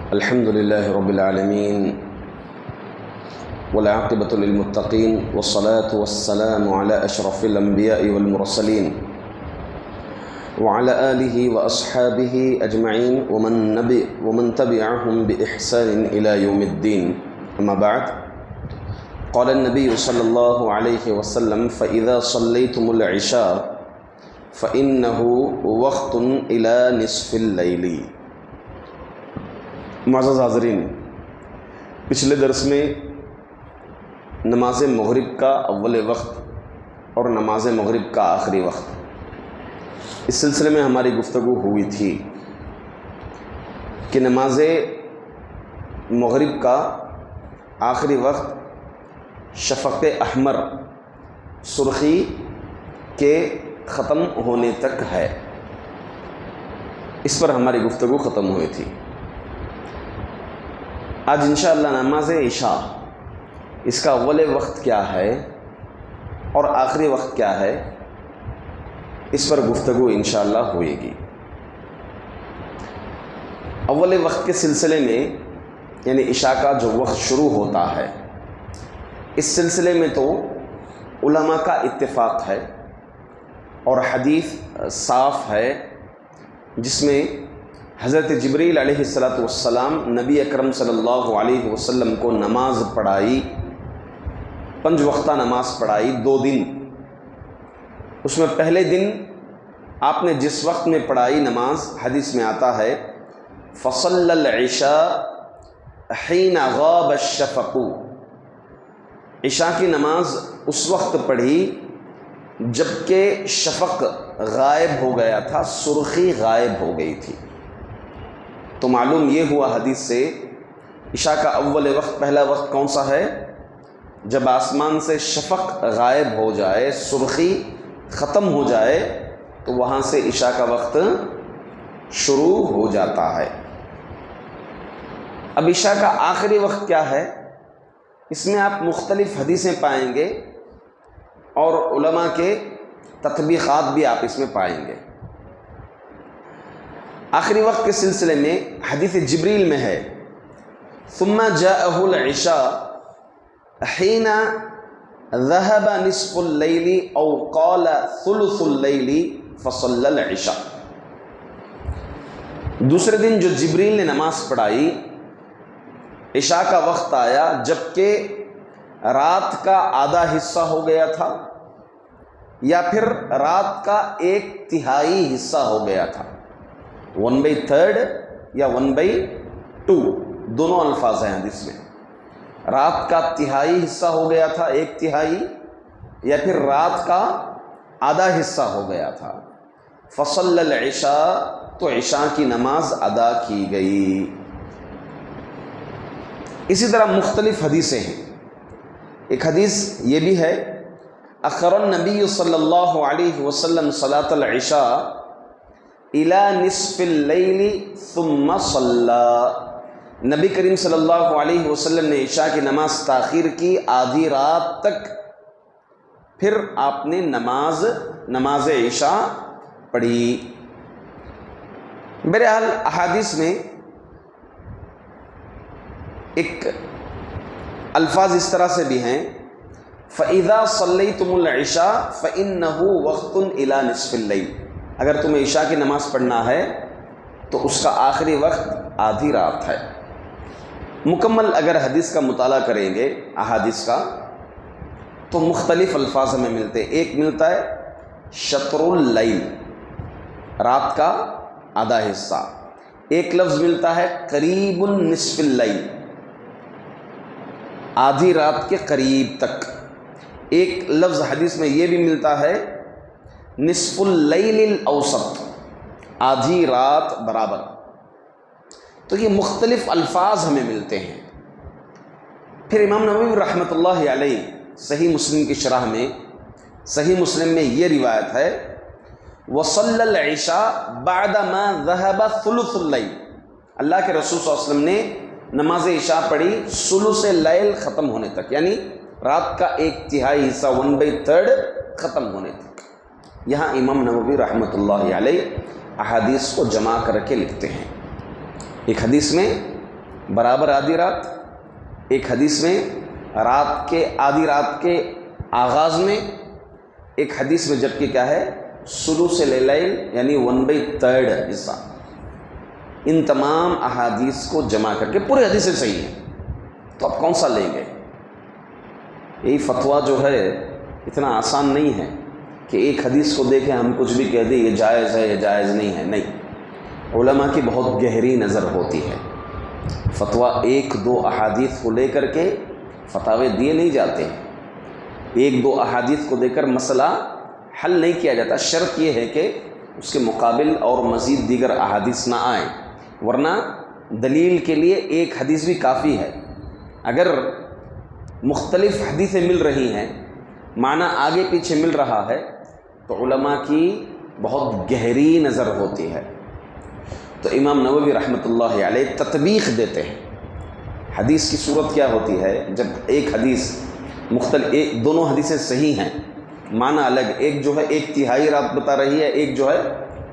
الحمد لله رب العالمين والعاقبة للمتقين والصلاة والسلام على أشرف الأنبياء والمرسلين وعلى آله وأصحابه أجمعين ومن تبعهم بإحسان إلى يوم الدين. أما بعد، قال النبي صلى الله عليه وسلم: فإذا صليتم العشاء فإنه وقت إلى نصف الليل. معزز حاضرین، پچھلے درس میں نماز مغرب کا اول وقت اور نماز مغرب کا آخری وقت، اس سلسلے میں ہماری گفتگو ہوئی تھی کہ نماز مغرب کا آخری وقت شفق احمر، سرخی کے ختم ہونے تک ہے. اس پر ہماری گفتگو ختم ہوئی تھی. آج انشاءاللہ نماز عشاء، اس کا اول وقت کیا ہے اور آخری وقت کیا ہے، اس پر گفتگو انشاءاللہ ہوئے گی. اول وقت کے سلسلے میں یعنی عشاء کا جو وقت شروع ہوتا ہے، اس سلسلے میں تو علماء کا اتفاق ہے اور حدیث صاف ہے جس میں حضرت جبریل علیہ السلام نبی اکرم صلی اللہ علیہ وسلم کو نماز پڑھائی، 5 وقتہ نماز پڑھائی 2 دن. اس میں پہلے دن آپ نے جس وقت میں پڑھائی نماز، حدیث میں آتا ہے فصل العشاء حین غاب الشفق، عشاء کی نماز اس وقت پڑھی جبکہ شفق غائب ہو گیا تھا، سرخی غائب ہو گئی تھی. تو معلوم یہ ہوا حدیث سے عشاء کا اول وقت، پہلا وقت کون سا ہے؟ جب آسمان سے شفق غائب ہو جائے، سرخی ختم ہو جائے تو وہاں سے عشاء کا وقت شروع ہو جاتا ہے. اب عشاء کا آخری وقت کیا ہے؟ اس میں آپ مختلف حدیثیں پائیں گے اور علماء کے تطبیقات بھی آپ اس میں پائیں گے. آخری وقت کے سلسلے میں حدیث جبریل میں ہے ثم جاءه العشاء حين ذهب نصف الليل او قال ثلث الليل فصلى العشاء. دوسرے دن جو جبریل نے نماز پڑھائی، عشاء کا وقت آیا جبکہ رات کا آدھا حصہ ہو گیا تھا یا پھر رات کا 1/3 حصہ ہو گیا تھا. 1/3 یا 1/2 دونوں الفاظ ہیں حدیث میں. رات کا تہائی حصہ ہو گیا تھا، 1/3، یا پھر رات کا آدھا حصہ ہو گیا تھا. فصل العشاء، تو عشاء کی نماز ادا کی گئی. اسی طرح مختلف حدیثیں ہیں. ایک حدیث یہ بھی ہے اخر النبی صلی اللہ علیہ وسلم صلاۃ العشاء الى نصف اللیل ثم صلی، نبی کریم صلی اللہ علیہ وسلم نے عشاء کی نماز تاخیر کی آدھی رات تک، پھر آپ نے نماز عشاء پڑھی. بہرحال احادیث میں ایک الفاظ اس طرح سے بھی ہیں فَإِذَا صَلَّيْتُمُ الْعِشَاءَ فَإِنَّهُ وَقْتٌ إِلَى نِصْفِ اللَّيْلِ. اگر تمہیں عشاء کی نماز پڑھنا ہے تو اس کا آخری وقت آدھی رات ہے. مکمل اگر حدیث کا مطالعہ کریں گے، احادیث کا، تو مختلف الفاظ ہمیں ملتے ہیں. ایک ملتا ہے شطر اللیل، رات کا آدھا حصہ. ایک لفظ ملتا ہے قریب النصف اللیل، آدھی رات کے قریب تک. ایک لفظ حدیث میں یہ بھی ملتا ہے نصف اللیل الاوسط، آدھی رات برابر. تو یہ مختلف الفاظ ہمیں ملتے ہیں. پھر امام نووی رحمۃ اللہ علیہ صحیح مسلم کی شرح میں، صحیح مسلم میں یہ روایت ہے وصلی العشاء بعد ما ذهب ثلث اللیل، اللہ کے رسول صلی اللہ علیہ وسلم نے نماز عشاء پڑھی ثلث اللیل ختم ہونے تک، یعنی رات کا 1/3 حصہ 1/3 ختم ہونے تک. یہاں امام نووی رحمۃ اللہ علیہ احادیث کو جمع کر کے لکھتے ہیں. ایک حدیث میں برابر آدھی رات، ایک حدیث میں رات کے آدھی رات کے آغاز میں، ایک حدیث میں جبکہ کیا ہے ثلث اللیل یعنی 1/3 حصہ۔ ان تمام احادیث کو جمع کر کے پورے حدیثیں صحیح ہیں، تو آپ کون سا لیں گے؟ یہی فتویٰ جو ہے اتنا آسان نہیں ہے کہ ایک حدیث کو دیکھیں ہم کچھ بھی کہہ دیں یہ جائز ہے یہ جائز نہیں ہے، نہیں، علماء کی بہت گہری نظر ہوتی ہے۔ فتویٰ ایک دو احادیث کو لے کر کے فتاوے دیے نہیں جاتے، ایک دو احادیث کو دے کر مسئلہ حل نہیں کیا جاتا، شرط یہ ہے کہ اس کے مقابل اور مزید دیگر احادیث نہ آئیں، ورنہ دلیل کے لیے ایک حدیث بھی کافی ہے۔ اگر مختلف حدیثیں مل رہی ہیں، معنی آگے پیچھے مل رہا ہے، تو علماء کی بہت گہری نظر ہوتی ہے۔ تو امام نووی رحمۃ اللہ علیہ تطبیق دیتے ہیں۔ حدیث کی صورت کیا ہوتی ہے؟ جب ایک حدیث دونوں حدیثیں صحیح ہیں، معنی الگ، ایک جو ہے 1/3 رات بتا رہی ہے، ایک جو ہے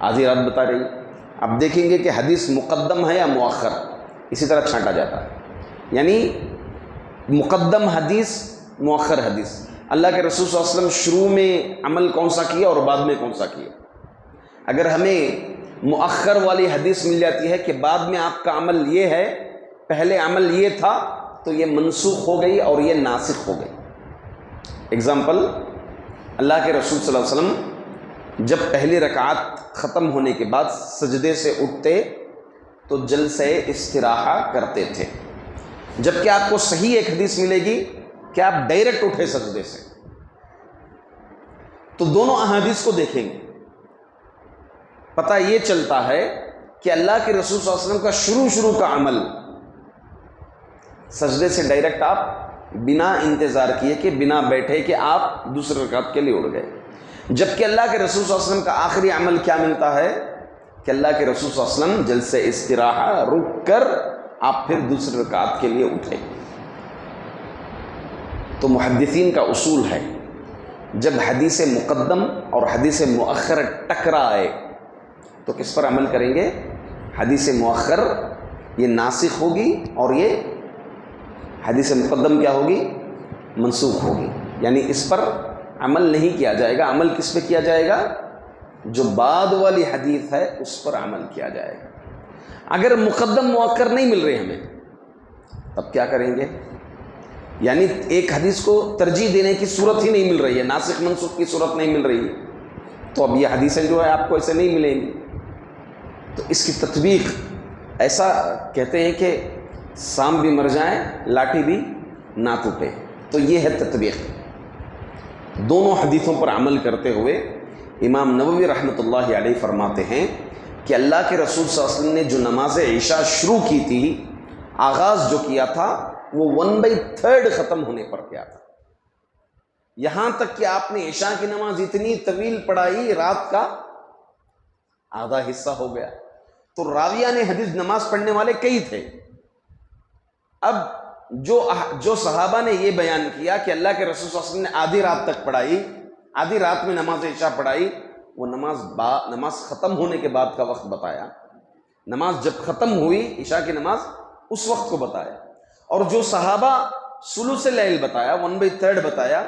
آدھی رات بتا رہی ہے، اب دیکھیں گے کہ حدیث مقدم ہے یا مؤخر، اسی طرح چھانٹا جاتا ہے، یعنی مقدم حدیث مؤخر حدیث، اللہ کے رسول صلی اللہ علیہ وسلم شروع میں عمل کون سا کیا اور بعد میں کون سا کیا۔ اگر ہمیں مؤخر والی حدیث مل جاتی ہے کہ بعد میں آپ کا عمل یہ ہے، پہلے عمل یہ تھا، تو یہ منسوخ ہو گئی اور یہ ناسخ ہو گئی۔ اگزامپل، اللہ کے رسول صلی اللہ علیہ وسلم جب پہلی رکعت ختم ہونے کے بعد سجدے سے اٹھتے تو جلسہ استراحہ کرتے تھے، جبکہ آپ کو صحیح ایک حدیث ملے گی کہ آپ ڈائریکٹ اٹھے سجدے سے۔ تو دونوں احادیث کو دیکھیں گے، پتہ یہ چلتا ہے کہ اللہ کے رسول صلی اللہ علیہ وسلم کا شروع کا عمل سجدے سے ڈائریکٹ آپ بنا انتظار کیے کہ بنا بیٹھے کہ آپ دوسرے رکعت کے لیے اٹھ گئے، جبکہ اللہ کے رسول صلی اللہ علیہ وسلم کا آخری عمل کیا ملتا ہے کہ اللہ کے رسول صلی اللہ علیہ وسلم جلسہ استراحہ رک کر آپ پھر دوسرے رکعت کے لیے اٹھے۔ تو محدثین کا اصول ہے جب حدیث مقدم اور حدیث مؤخر ٹکرائے تو کس پر عمل کریں گے؟ حدیث مؤخر یہ ناسخ ہوگی اور یہ حدیث مقدم کیا ہوگی؟ منسوخ ہوگی، یعنی اس پر عمل نہیں کیا جائے گا۔ عمل کس پہ کیا جائے گا؟ جو بعد والی حدیث ہے اس پر عمل کیا جائے گا۔ اگر مقدم مؤخر نہیں مل رہے ہمیں، تب کیا کریں گے؟ یعنی ایک حدیث کو ترجیح دینے کی صورت ہی نہیں مل رہی ہے، ناسخ منسوخ کی صورت نہیں مل رہی ہے، تو اب یہ حدیثیں جو ہے آپ کو ایسے نہیں ملیں گی۔ تو اس کی تطبیق ایسا کہتے ہیں کہ سام بھی مر جائیں لاٹھی بھی نہ ٹوٹے، تو یہ ہے تطبیق۔ دونوں حدیثوں پر عمل کرتے ہوئے امام نووی رحمۃ اللہ علیہ فرماتے ہیں کہ اللہ کے رسول صلی اللہ علیہ وسلم نے جو نماز عشاء شروع کی تھی، آغاز جو کیا تھا وہ 1/3 ختم ہونے پر کیا تھا، یہاں تک کہ آپ نے عشاء کی نماز اتنی طویل پڑھائی رات کا آدھا حصہ ہو گیا۔ تو راویہ نے حدیث نماز پڑھنے والے کئی تھے۔ اب جو صحابہ نے یہ بیان کیا کہ اللہ کے رسول صلی اللہ علیہ وسلم نے آدھی رات تک پڑھائی، آدھی رات میں نماز عشاء پڑھائی، وہ نماز ختم ہونے کے بعد کا وقت بتایا، نماز جب ختم ہوئی عشاء کی نماز اس وقت کو بتایا، اور جو صحابہ ثلث اللیل بتایا 1/3 بتایا،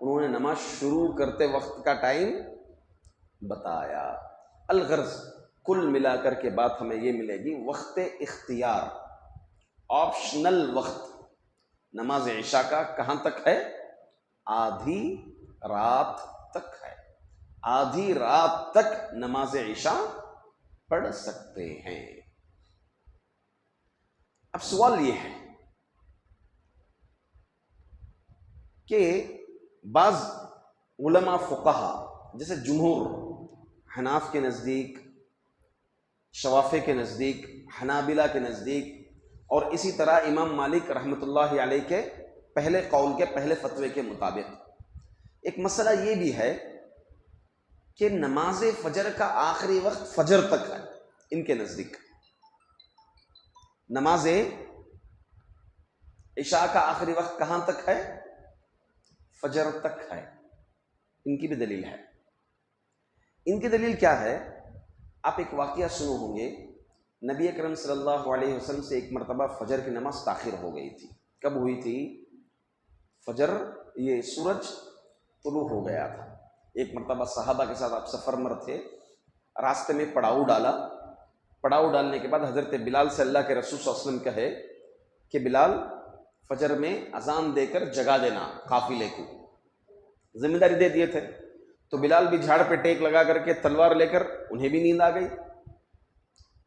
انہوں نے نماز شروع کرتے وقت کا ٹائم بتایا۔ الغرض کل ملا کر کے بات ہمیں یہ ملے گی، وقت اختیار آپشنل وقت نماز عشاء کا کہاں تک ہے؟ آدھی رات تک ہے، آدھی رات تک نماز عشاء پڑھ سکتے ہیں۔ اب سوال یہ ہے کہ بعض علماء فقہا جیسے جمہور، حناف کے نزدیک، شوافی کے نزدیک، حنابلہ کے نزدیک، اور اسی طرح امام مالک رحمۃ اللہ علیہ کے پہلے قول کے پہلے فتوے کے مطابق ایک مسئلہ یہ بھی ہے کہ نماز فجر کا آخری وقت فجر تک ہے۔ ان کے نزدیک نماز عشاء کا آخری وقت کہاں تک ہے؟ فجر تک ہے۔ ان کی بھی دلیل ہے۔ ان کی دلیل کیا ہے؟ آپ ایک واقعہ سنو ہوں گے نبی اکرم صلی اللہ علیہ وسلم سے ایک مرتبہ فجر کی نماز تاخیر ہو گئی تھی۔ کب ہوئی تھی؟ فجر، یہ سورج طلوع ہو گیا تھا۔ ایک مرتبہ صحابہ کے ساتھ آپ سفر میں تھے، راستے میں پڑاؤ ڈالا، پڑاؤ ڈالنے کے بعد حضرت بلال سے اللہ کے رسول صلی اللہ علیہ وسلم کہے کہ بلال فجر میں اذان دے کر جگا دینا قافلے کو، ذمہ داری دے دیے تھے۔ تو بلال بھی جھاڑ پہ ٹیک لگا کر کے تلوار لے کر، انہیں بھی نیند آ گئی،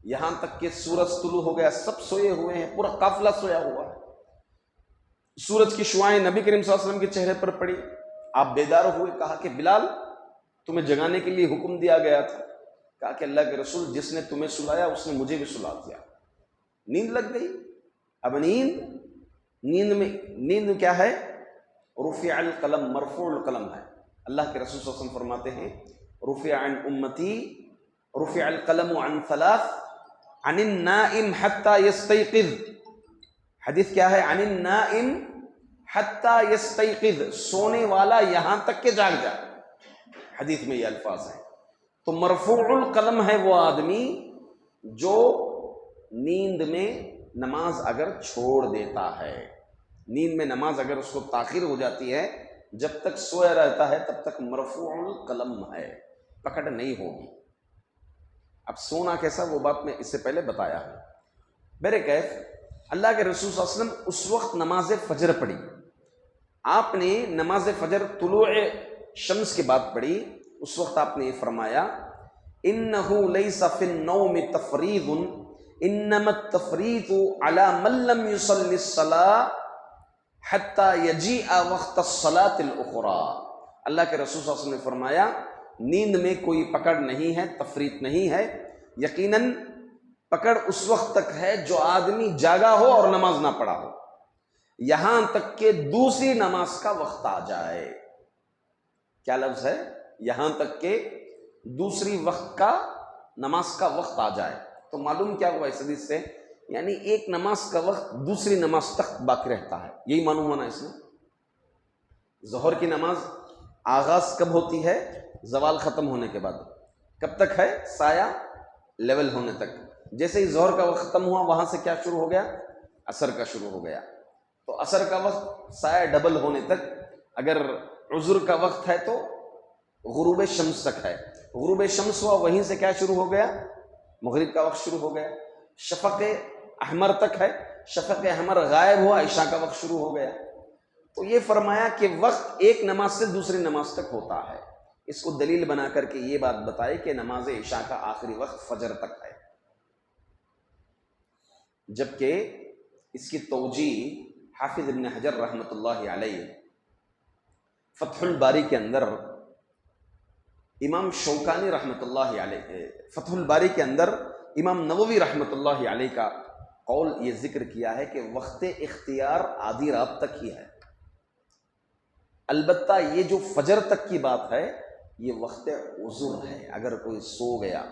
یہاں تک کہ سورج طلوع ہو گیا، سب سوئے ہوئے ہیں، پورا قافلہ سویا ہوا ہے۔ سورج کی شعاعیں نبی کریم صلی اللہ علیہ وسلم کے چہرے پر پڑی، آپ بیدار ہوئے، کہا کہ بلال تمہیں جگانے کے لیے حکم دیا گیا تھا۔ کہا کہ اللہ کے رسول جس نے تمہیں سلایا اس نے مجھے بھی سلا دیا، نیند لگ گئی۔ اب نیند میں کیا ہے؟ رفع القلم، مرفوع القلم ہے۔ اللہ کے رسول صلی اللہ علیہ وسلم فرماتے ہیں رفع عن امتی، رفع القلم عن ثلاث، عن النائم حتی یستیقظ۔ حدیث کیا ہے؟ عن النائم حتی یستیقظ، سونے والا یہاں تک کہ جاگ جائے، حدیث میں یہ الفاظ ہیں۔ تو مرفوع القلم ہے وہ آدمی جو نیند میں نماز اگر چھوڑ دیتا ہے، نیند میں نماز اگر اس کو تاخیر ہو جاتی ہے، جب تک سویا رہتا ہے تب تک مرفوع القلم ہے، پکڑ نہیں ہوگی۔ اب سونا کیسا، وہ بات میں اس سے پہلے بتایا ہے۔ بہرکیف اللہ کے رسول صلی اللہ علیہ وسلم اس وقت نماز فجر پڑھی، آپ نے نماز فجر طلوع شمس کے بعد پڑھی، اس وقت آپ نے یہ فرمایا انہ لیس فی النوم تفریط انما التفریط علی من لم یصلی الصلاۃ حتی یجیء وقت الصلاۃ الاخری۔ اللہ کے رسول صلی اللہ علیہ وسلم نے فرمایا نیند میں کوئی پکڑ نہیں ہے، تفریط نہیں ہے، یقیناً پکڑ اس وقت تک ہے جو آدمی جاگا ہو اور نماز نہ پڑھا ہو، یہاں تک کہ دوسری نماز کا وقت آ جائے۔ کیا لفظ ہے؟ یہاں تک کہ دوسری وقت کا نماز کا وقت آ جائے۔ تو معلوم کیا ہوا اس حدیث سے؟ یعنی ایک نماز کا وقت دوسری نماز تک باقی رہتا ہے، یہی معلوم ہونا اس میں۔ ظہر کی نماز آغاز کب ہوتی ہے؟ زوال ختم ہونے کے بعد۔ کب تک ہے؟ سایہ لیول ہونے تک۔ جیسے ہی ظہر کا وقت ختم ہوا، وہاں سے کیا شروع ہو گیا؟ عصر کا شروع ہو گیا۔ تو عصر کا وقت سایہ ڈبل ہونے تک، اگر عذر کا وقت ہے تو غروب شمس تک ہے، غروب شمس ہوا وہیں سے کیا شروع ہو گیا؟ مغرب کا وقت شروع ہو گیا۔ شفق احمر تک ہے، شفق احمر غائب ہوا، عشاء کا وقت شروع ہو گیا۔ تو یہ فرمایا کہ وقت ایک نماز سے دوسری نماز تک ہوتا ہے۔ اس کو دلیل بنا کر کے یہ بات بتائی کہ نماز عشاء کا آخری وقت فجر تک ہے، جبکہ اس کی توجیہ حافظ ابن حجر رحمۃ اللہ علیہ فتح الباری کے اندر، امام شوکانی رحمۃ اللہ علیہ فتح الباری کے اندر امام نووی رحمۃ اللہ علیہ کا قول یہ ذکر کیا ہے کہ وقت اختیار آدھی رات تک ہی ہے، البتہ یہ جو فجر تک کی بات ہے یہ وقت عذر ہے۔ اگر کوئی سو گیا،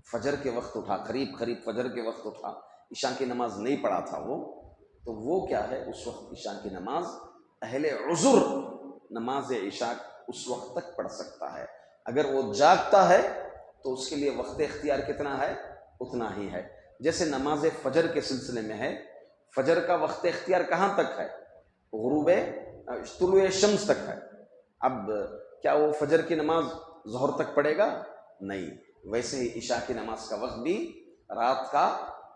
فجر کے وقت اٹھا، قریب فجر کے وقت اٹھا، عشاء کی نماز نہیں پڑھا تھا وہ، تو وہ کیا ہے؟ اس وقت عشاء کی نماز اہل عذر نماز عشاء اس وقت تک پڑھ سکتا ہے۔ اگر وہ جاگتا ہے تو اس کے لیے وقت اختیار کتنا ہے؟ اتنا ہی ہے۔ جیسے نماز فجر کے سلسلے میں ہے، فجر کا وقت اختیار کہاں تک ہے؟ غروب طلوع شمس تک ہے۔ اب کیا وہ فجر کی نماز ظہر تک پڑھے گا؟ نہیں۔ ویسے ہی عشاء کی نماز کا وقت بھی رات کا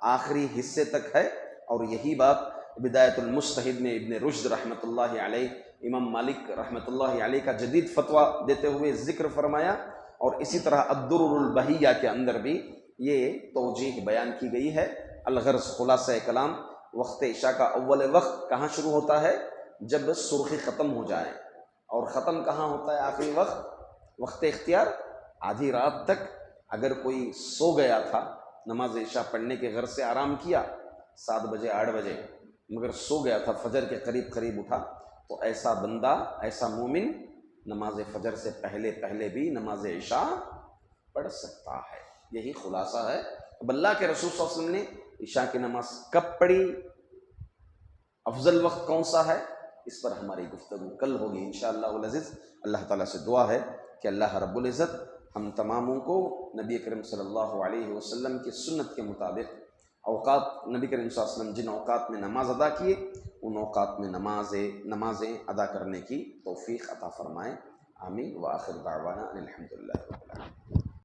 آخری حصے تک ہے، اور یہی بات بدایت المجتہد میں ابن رشد رحمۃ اللہ علیہ، امام مالک رحمۃ اللہ علیہ کا جدید فتویٰ دیتے ہوئے ذکر فرمایا، اور اسی طرح الدرر البہیہ کے اندر بھی یہ توجیہ بیان کی گئی ہے۔ الغرض، خلاصہ کلام، وقت عشاء کا اول وقت کہاں شروع ہوتا ہے؟ جب سرخی ختم ہو جائے، اور ختم کہاں ہوتا ہے آخری وقت؟ وقت اختیار آدھی رات تک۔ اگر کوئی سو گیا تھا، نماز عشاء پڑھنے کے غرض سے آرام کیا 7 بجے 8 بجے، مگر سو گیا تھا، فجر کے قریب اٹھا، تو ایسا بندہ، ایسا مومن نماز فجر سے پہلے بھی نماز عشاء پڑھ سکتا ہے۔ یہی خلاصہ ہے۔ اب اللہ کے رسول صلی اللہ علیہ وسلم نے عشاء کی نماز کب پڑھی، افضل وقت کون سا ہے، اس پر ہماری گفتگو کل ہوگی انشاءاللہ العزیز۔ اللہ تعالیٰ سے دعا ہے کہ اللہ رب العزت ہم تماموں کو نبی کریم صلی اللہ علیہ وسلم کی سنت کے مطابق اوقات، نبی کریم صلی اللہ علیہ وسلم جن اوقات میں نماز ادا کیے ان اوقات میں نمازیں ادا کرنے کی توفیق عطا فرمائیں. آمین. وآخر دعوانا ان الحمد للہ رب العالمین.